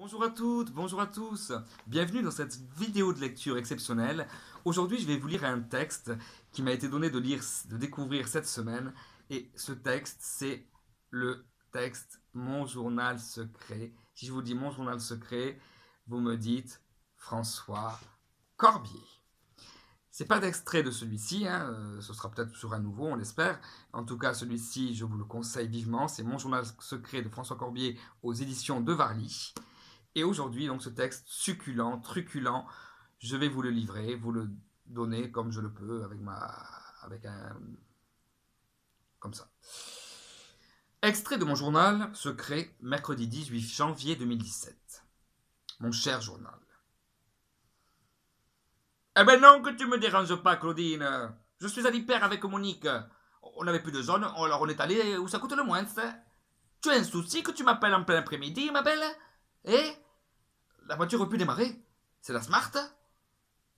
Bonjour à toutes, bonjour à tous. Bienvenue dans cette vidéo de lecture exceptionnelle. Aujourd'hui, je vais vous lire un texte qui m'a été donné de découvrir cette semaine. Et ce texte, c'est le texte Mon journal secret. Si je vous dis Mon journal secret, vous me dites François Corbier. C'est pas d'extrait de celui-ci, ce sera peut-être sur un nouveau, on l'espère. En tout cas, celui-ci, je vous le conseille vivement. C'est Mon journal secret de François Corbier aux éditions de Varly. Et aujourd'hui, donc, ce texte succulent, truculent, je vais vous le livrer, vous le donner comme je le peux, comme ça. Extrait de mon journal secret, mercredi 18 janvier 2017. Mon cher journal. Eh ben non, que tu me déranges pas, Claudine. Je suis à l'hyper avec Monique. On n'avait plus de zone, alors on est allé où ça coûte le moins. Tu as un souci que tu m'appelles en plein après-midi, ma belle? La voiture a pu démarrer. C'est la Smart.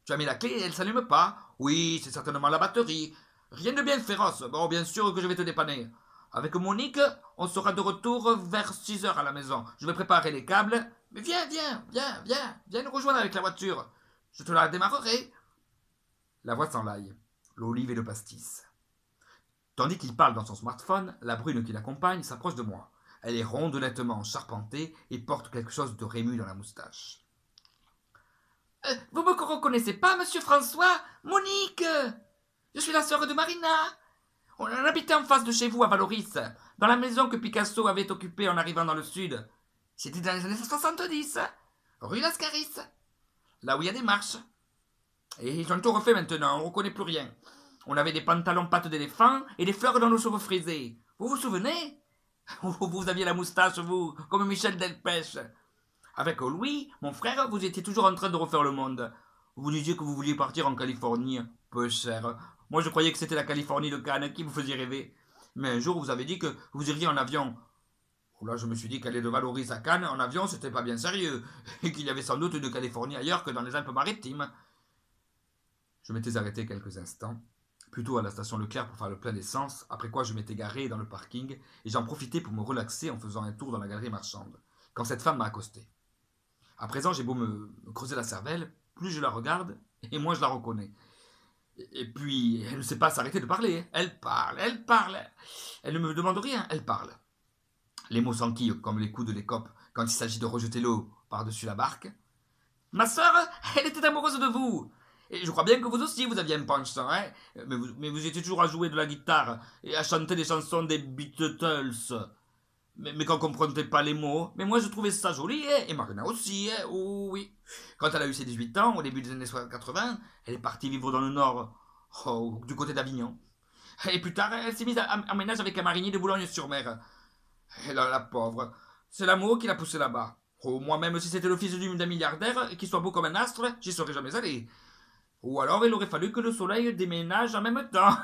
Tu as mis la clé et elle s'allume pas. Oui, c'est certainement la batterie. Rien de bien féroce. Bon, bien sûr que je vais te dépanner. Avec Monique, on sera de retour vers 6 heures à la maison. Je vais préparer les câbles. Mais viens nous rejoindre avec la voiture. Je te la démarrerai. La voix s'enlaille. L'olive et le pastis. Tandis qu'il parle dans son smartphone, la brune qui l'accompagne s'approche de moi. Elle est ronde, nettement charpentée et porte quelque chose de rému dans la moustache. Vous me reconnaissez pas, monsieur François? Monique! Je suis la sœur de Marina. On habitait en face de chez vous à Valoris, dans la maison que Picasso avait occupée en arrivant dans le sud. C'était dans les années 70, rue Lascaris, là où il y a des marches. Et ils ont tout refait maintenant, on ne reconnaît plus rien. On avait des pantalons pattes d'éléphant et des fleurs dans nos cheveux frisés. Vous vous souvenez? Vous aviez la moustache, vous, comme Michel Delpech. Avec Louis, mon frère, vous étiez toujours en train de refaire le monde. Vous disiez que vous vouliez partir en Californie. Peu cher. Moi, je croyais que c'était la Californie de Cannes qui vous faisait rêver. Mais un jour, vous avez dit que vous iriez en avion. Là, je me suis dit qu'aller de Valoris à Cannes en avion, c'était pas bien sérieux. Et qu'il y avait sans doute une Californie ailleurs que dans les Alpes-Maritimes. Je m'étais arrêté quelques instants, plutôt à la station Leclerc pour faire le plein d'essence, après quoi je m'étais garé dans le parking et j'en profitais pour me relaxer en faisant un tour dans la galerie marchande, quand cette femme m'a accosté. À présent, j'ai beau me creuser la cervelle, plus je la regarde, et moins je la reconnais. Et puis, elle ne sait pas s'arrêter de parler. Elle parle. Elle ne me demande rien, elle parle. Les mots s'enquillent comme les coups de l'écope quand il s'agit de rejeter l'eau par-dessus la barque. Ma sœur, elle était amoureuse de vous. Et je crois bien que vous aussi, vous aviez un penchant, hein. Mais vous étiez toujours à jouer de la guitare et à chanter des chansons des Beatles. Mais qu'on ne comprenait pas les mots. Mais moi, je trouvais ça joli, hein. Et Marina aussi, hein. Oh, oui. Quand elle a eu ses 18 ans, au début des années 80, elle est partie vivre dans le Nord, du côté d'Avignon. Et plus tard, elle s'est mise en ménage avec un marinier de Boulogne-sur-Mer. Et là, la pauvre, c'est l'amour qui l'a poussée là-bas. Oh, moi, même si c'était le fils d'un milliardaire, qui soit beau comme un astre, j'y serais jamais allé. Ou alors il aurait fallu que le soleil déménage en même temps.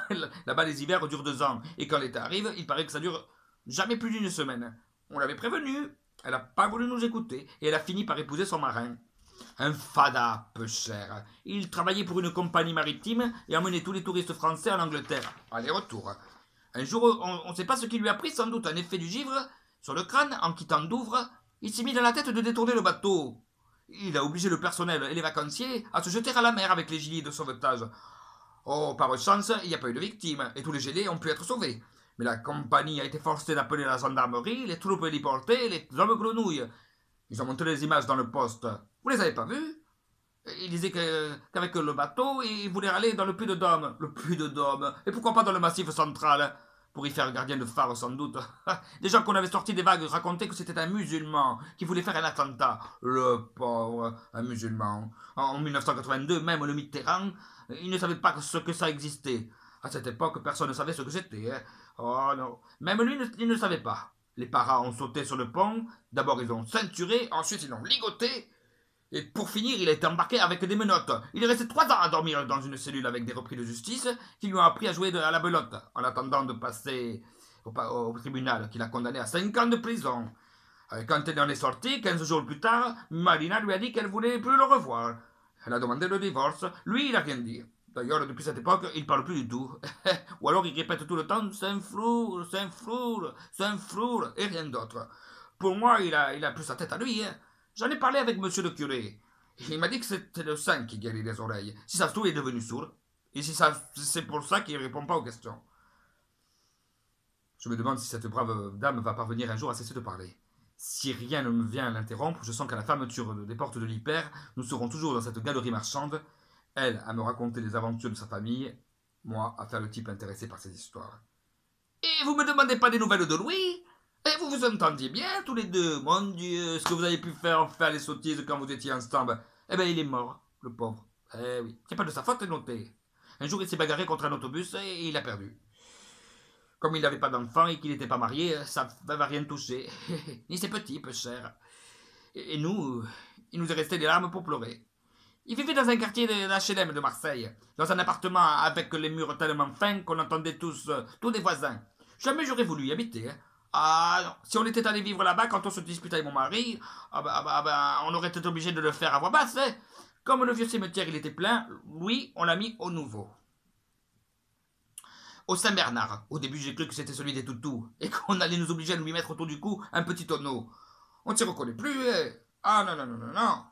Là-bas, les hivers durent 2 ans. Et quand l'été arrive, il paraît que ça dure jamais plus d'une semaine. On l'avait prévenu. Elle n'a pas voulu nous écouter. Et elle a fini par épouser son marin. Un fada peu cher. Il travaillait pour une compagnie maritime et emmenait tous les touristes français en Angleterre. Aller-retour. Un jour, on ne sait pas ce qui lui a pris, sans doute un effet du givre. Sur le crâne, en quittant Douvres, il s'est mis dans la tête de détourner le bateau. Il a obligé le personnel et les vacanciers à se jeter à la mer avec les gilets de sauvetage. Oh, par chance, il n'y a pas eu de victimes, et tous les gilets ont pu être sauvés. Mais la compagnie a été forcée d'appeler la gendarmerie, les troupes héliportées, les hommes grenouilles. Ils ont montré les images dans le poste. Vous les avez pas vues? Ils disaient qu'avec le bateau, ils voulaient aller dans le Puy-de-Dôme. Le Puy-de-Dôme. Et pourquoi pas dans le Massif central? Pour y faire gardien de phare, sans doute. Des gens qu'on avait sortis des vagues racontaient que c'était un musulman qui voulait faire un attentat. Le pauvre, un musulman. En 1982, même le Mitterrand, il ne savait pas ce que ça existait. À cette époque, personne ne savait ce que c'était. Hein. Oh non. Même lui, il ne savait pas. Les paras ont sauté sur le pont. D'abord, ils l'ont ceinturé. Ensuite, ils l'ont ligoté. Et pour finir, il a été embarqué avec des menottes. Il est resté 3 ans à dormir dans une cellule avec des repris de justice qui lui ont appris à jouer à la belote, en attendant de passer au tribunal, qui l'a condamné à 5 ans de prison. Quand il en est sorti, 15 jours plus tard, Marina lui a dit qu'elle voulait plus le revoir. Elle a demandé le divorce. Lui, il n'a rien dit. D'ailleurs, depuis cette époque, il ne parle plus du tout. Ou alors il répète tout le temps « c'est un flour, c'est un flour, c'est un flour » et rien d'autre. Pour moi, il a plus sa tête à lui. Hein. J'en ai parlé avec monsieur le curé. Il m'a dit que c'était le sang qui guérit les oreilles. Si ça se trouve, il est devenu sourd. Et si c'est pour ça qu'il ne répond pas aux questions. Je me demande si cette brave dame va parvenir un jour à cesser de parler. Si rien ne me vient à l'interrompre, je sens qu'à la fermeture des portes de l'hyper, nous serons toujours dans cette galerie marchande, elle à me raconter les aventures de sa famille, moi à faire le type intéressé par ces histoires. Et vous me demandez pas des nouvelles de Louis? Et vous vous entendiez bien tous les deux? Mon Dieu, ce que vous avez pu faire les sottises quand vous étiez ensemble. Eh ben il est mort, le pauvre. Eh oui, c'est pas de sa faute, noté. Un jour il s'est bagarré contre un autobus et il a perdu. Comme il n'avait pas d'enfant et qu'il n'était pas marié, ça ne va rien toucher. Ni ses petits, peu cher. Et nous, il nous est resté des larmes pour pleurer. Il vivait dans un quartier d'HLM de Marseille, dans un appartement avec les murs tellement fins qu'on entendait tous des voisins. Jamais j'aurais voulu y habiter. Hein. Ah non, si on était allé vivre là-bas quand on se disputait avec mon mari, on aurait été obligé de le faire à voix basse. Hein. Comme le vieux cimetière il était plein, lui, on l'a mis au nouveau. Au Saint-Bernard. Au début, j'ai cru que c'était celui des toutous et qu'on allait nous obliger à lui mettre autour du cou un petit tonneau. On ne s'y reconnaît plus, hein. Ah non, non, non, non, non.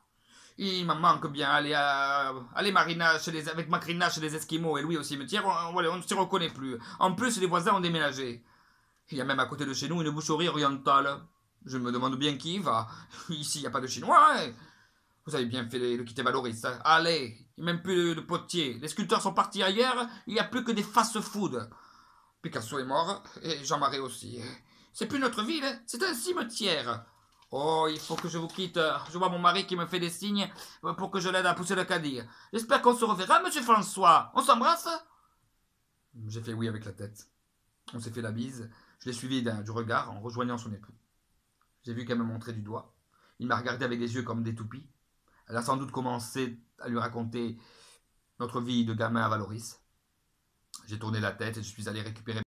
Il m'en manque bien. Aller Marina avec Macrina chez les Esquimaux et lui au cimetière, on ne s'y reconnaît plus. En plus, les voisins ont déménagé. Il y a même à côté de chez nous une boucherie orientale. Je me demande bien qui y va. Ici, il n'y a pas de Chinois, hein. Vous avez bien fait de quitter Valoris. Hein. Allez, il n'y a même plus de potier. Les sculpteurs sont partis ailleurs, il n'y a plus que des fast-food. Picasso est mort, et Jean Marais aussi. C'est plus notre ville, c'est un cimetière. Oh, il faut que je vous quitte. Je vois mon mari qui me fait des signes pour que je l'aide à pousser le caddie. J'espère qu'on se reverra, monsieur François. On s'embrasse? J'ai fait oui avec la tête. On s'est fait la bise. Je l'ai suivi du regard en rejoignant son époux. J'ai vu qu'elle me montrait du doigt. Il m'a regardé avec des yeux comme des toupies. Elle a sans doute commencé à lui raconter notre vie de gamin à Valoris. J'ai tourné la tête et je suis allé récupérer